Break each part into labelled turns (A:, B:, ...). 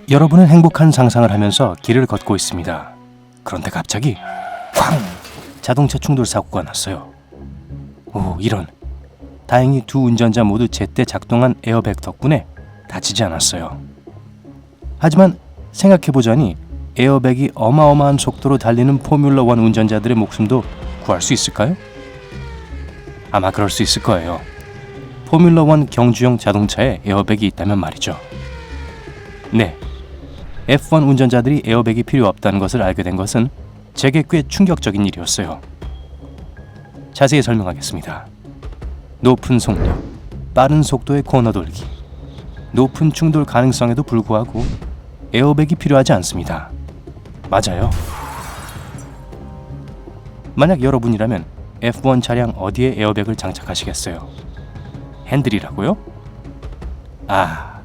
A: 여러분은 행복한 상상을 하면서 길을 걷고 있습니다. 그런데 갑자기 쾅! 자동차 충돌 사고가 났어요. 오, 이런. 다행히 두 운전자 모두 제때 작동한 에어백 덕분에 다치지 않았어요. 하지만 생각해보자니 에어백이 어마어마한 속도로 달리는 포뮬러1 운전자들의 목숨도 구할 수 있을까요? 아마 그럴 수 있을 거예요. 포뮬러1 경주용 자동차에 에어백이 있다면 말이죠. 네, F1 운전자들이 에어백이 필요 없다는 것을 알게 된 것은 제게 꽤 충격적인 일이었어요. 자세히 설명하겠습니다. 높은 속력, 빠른 속도의 코너 돌기, 높은 충돌 가능성에도 불구하고 에어백이 필요하지 않습니다. 맞아요. 만약 여러분이라면 F1 차량 어디에 에어백을 장착하시겠어요? 핸들이라고요? 아,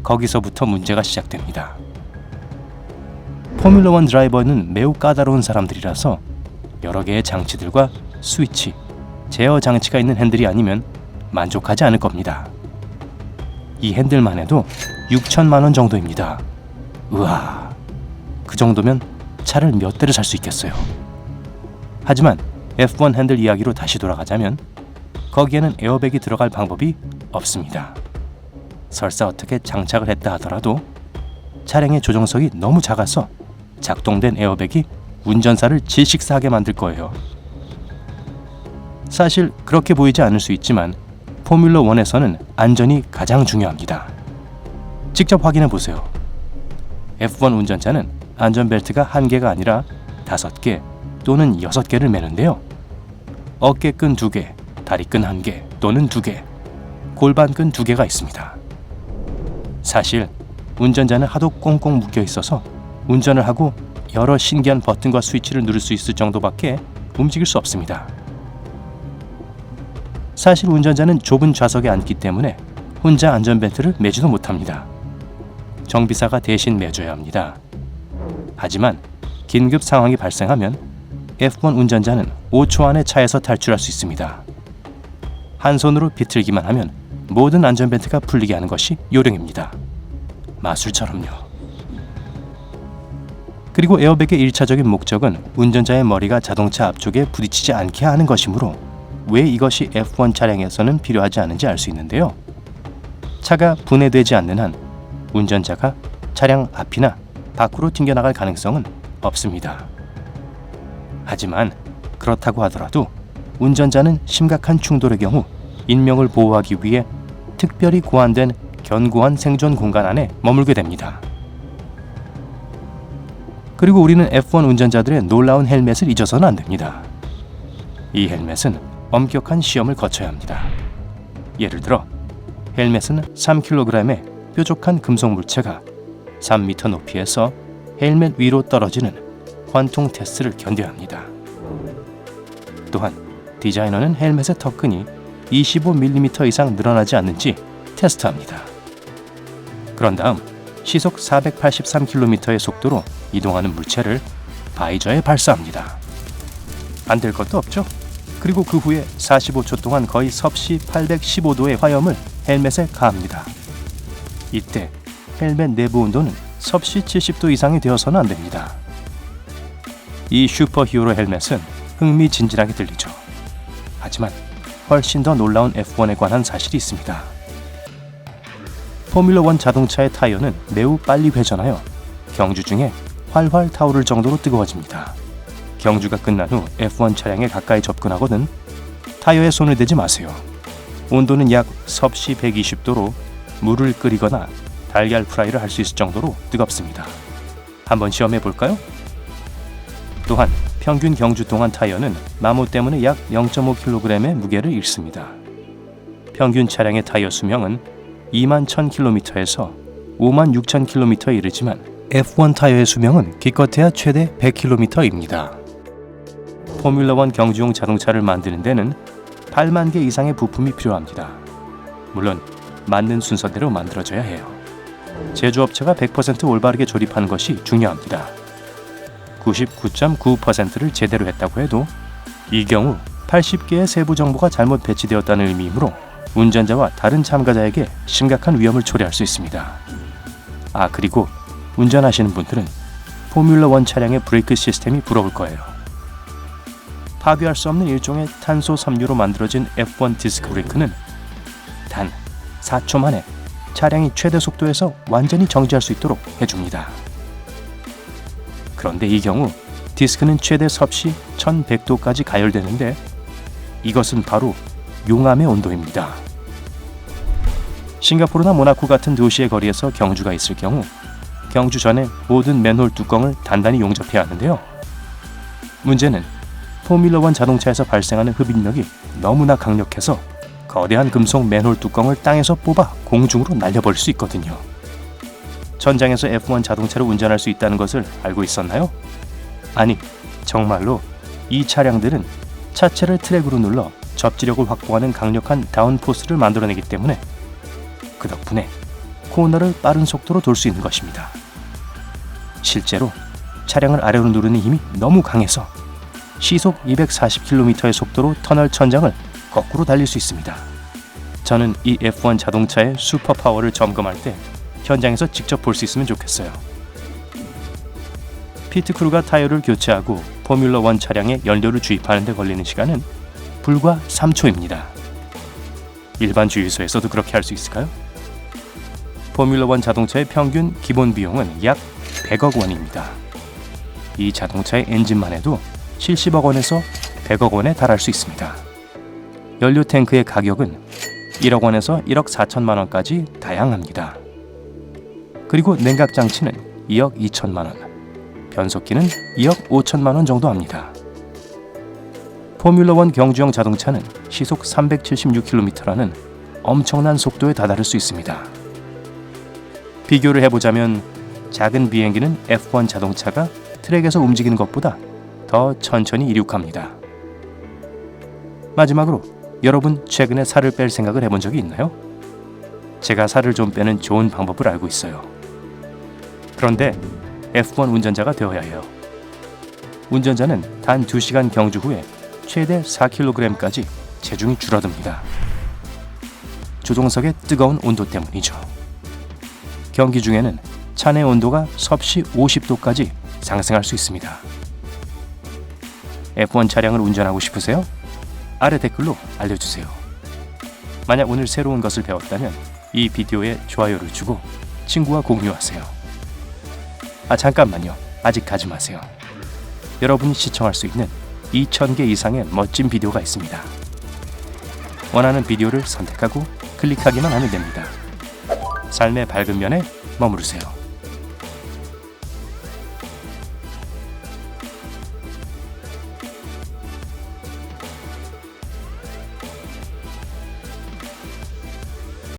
A: 거기서부터 문제가 시작됩니다. 포뮬러1 드라이버는 매우 까다로운 사람들이라서 여러 개의 장치들과 스위치, 제어 장치가 있는 핸들이 아니면 만족하지 않을 겁니다. 이 핸들만 해도 6천만 원 정도입니다. 우와, 그 정도면 차를 몇 대를 살 수 있겠어요. 하지만 F1 핸들 이야기로 다시 돌아가자면 거기에는 에어백이 들어갈 방법이 없습니다. 설사 어떻게 장착을 했다 하더라도 차량의 조정석이 너무 작아서 작동된 에어백이 운전사를 질식사하게 만들 거예요. 사실 그렇게 보이지 않을 수 있지만 포뮬러1에서는 안전이 가장 중요합니다. 직접 확인해 보세요. F1 운전자는 안전벨트가 1개가 아니라 5개 또는 6개를 매는데요. 어깨끈 2개, 다리끈 1개 또는 2개, 골반끈 2개가 있습니다. 사실 운전자는 하도 꽁꽁 묶여 있어서 운전을 하고 여러 신기한 버튼과 스위치를 누를 수 있을 정도밖에 움직일 수 없습니다. 사실 운전자는 좁은 좌석에 앉기 때문에 혼자 안전벨트를 매지도 못합니다. 정비사가 대신 매줘야 합니다. 하지만 긴급 상황이 발생하면 F1 운전자는 5초 안에 차에서 탈출할 수 있습니다. 한 손으로 비틀기만 하면 모든 안전벨트가 풀리게 하는 것이 요령입니다. 마술처럼요. 그리고 에어백의 1차적인 목적은 운전자의 머리가 자동차 앞쪽에 부딪히지 않게 하는 것이므로 왜 이것이 F1 차량에서는 필요하지 않은지 알 수 있는데요. 차가 분해되지 않는 한 운전자가 차량 앞이나 밖으로 튕겨나갈 가능성은 없습니다. 하지만 그렇다고 하더라도 운전자는 심각한 충돌의 경우 인명을 보호하기 위해 특별히 고안된 견고한 생존 공간 안에 머물게 됩니다. 그리고 우리는 F1 운전자들의 놀라운 헬멧을 잊어서는 안 됩니다. 이 헬멧은 엄격한 시험을 거쳐야 합니다. 예를 들어 헬멧은 3kg의 뾰족한 금속 물체가 3m 높이에서 헬멧 위로 떨어지는 관통 테스트를 견뎌야 합니다. 또한 디자이너는 헬멧의 턱끈이 25mm 이상 늘어나지 않는지 테스트합니다. 그런 다음 시속 483km의 속도로 이동하는 물체를 바이저에 발사합니다. 안 될 것도 없죠? 그리고 그 후에 45초 동안 거의 섭씨 815도의 화염을 헬멧에 가합니다. 이때 헬멧 내부 온도는 섭씨 70도 이상이 되어서는 안 됩니다. 이 슈퍼히어로 헬멧은 흥미진진하게 들리죠. 하지만 훨씬 더 놀라운 F1에 관한 사실이 있습니다. 포뮬러1 자동차의 타이어는 매우 빨리 회전하여 경주 중에 활활 타오를 정도로 뜨거워집니다. 경주가 끝난 후 F1 차량에 가까이 접근하거든 타이어에 손을 대지 마세요. 온도는 약 섭씨 120도로 물을 끓이거나 달걀 프라이를 할 수 있을 정도로 뜨겁습니다. 한번 시험해 볼까요? 또한 평균 경주 동안 타이어는 마모 때문에 약 0.5kg의 무게를 잃습니다. 평균 차량의 타이어 수명은 21,000km에서 56,000km에 이르지만 F1 타이어의 수명은 기껏해야 최대 100km입니다. 포뮬러1 경주용 자동차를 만드는 데는 8만 개 이상의 부품이 필요합니다. 물론 맞는 순서대로 만들어져야 해요. 제조업체가 100% 올바르게 조립하는 것이 중요합니다. 99.9%를 제대로 했다고 해도 이 경우 80개의 세부 정보가 잘못 배치되었다는 의미이므로 운전자와 다른 참가자에게 심각한 위험을 초래할 수 있습니다. 그리고 운전하시는 분들은 포뮬러1 차량의 브레이크 시스템이 부러울 거예요. 파괴할 수 없는 일종의 탄소 섬유로 만들어진 F1 디스크 브레이크는 단 4초 만에 차량이 최대 속도에서 완전히 정지할 수 있도록 해줍니다. 그런데 이 경우 디스크는 최대 섭씨 1100도까지 가열되는데 이것은 바로 용암의 온도입니다. 싱가포르나 모나코 같은 도시의 거리에서 경주가 있을 경우 경주 전에 모든 맨홀 뚜껑을 단단히 용접해야 하는데요. 문제는 포뮬러1 자동차에서 발생하는 흡입력이 너무나 강력해서 거대한 금속 맨홀 뚜껑을 땅에서 뽑아 공중으로 날려버릴 수 있거든요. 전장에서 F1 자동차를 운전할 수 있다는 것을 알고 있었나요? 아니, 정말로 이 차량들은 차체를 트랙으로 눌러 접지력을 확보하는 강력한 다운포스를 만들어내기 때문에 그 덕분에 코너를 빠른 속도로 돌 수 있는 것입니다. 실제로 차량을 아래로 누르는 힘이 너무 강해서 시속 240km의 속도로 터널 천장을 거꾸로 달릴 수 있습니다. 저는 이 F1 자동차의 슈퍼파워를 점검할 때 현장에서 직접 볼 수 있으면 좋겠어요. 피트크루가 타이어를 교체하고 포뮬러1 차량에 연료를 주입하는 데 걸리는 시간은 불과 3초입니다. 일반 주유소에서도 그렇게 할 수 있을까요? 포뮬러1 자동차의 평균 기본 비용은 약 100억 원입니다. 이 자동차의 엔진만 해도 70억 원에서 100억 원에 달할 수 있습니다. 연료 탱크의 가격은 1억 원에서 1억 4천만 원까지 다양합니다. 그리고 냉각 장치는 2억 2천만 원, 변속기는 2억 5천만 원 정도 합니다. 포뮬러1 경주형 자동차는 시속 376km라는 엄청난 속도에 다다를 수 있습니다. 비교를 해보자면 작은 비행기는 F1 자동차가 트랙에서 움직이는 것보다 더 천천히 이륙합니다. 마지막으로 여러분 최근에 살을 뺄 생각을 해본 적이 있나요? 제가 살을 좀 빼는 좋은 방법을 알고 있어요. 그런데 F1 운전자가 되어야 해요. 운전자는 단 2시간 경주 후에 최대 4kg까지 체중이 줄어듭니다. 조종석의 뜨거운 온도 때문이죠. 경기 중에는 차내 온도가 섭씨 50도까지 상승할 수 있습니다. F1 차량을 운전하고 싶으세요? 아래 댓글로 알려주세요. 만약 오늘 새로운 것을 배웠다면 이 비디오에 좋아요를 주고 친구와 공유하세요. 잠깐만요. 아직 가지 마세요. 여러분이 시청할 수 있는 2,000개 이상의 멋진 비디오가 있습니다. 원하는 비디오를 선택하고 클릭하기만 하면 됩니다. 삶의 밝은 면에 머무르세요.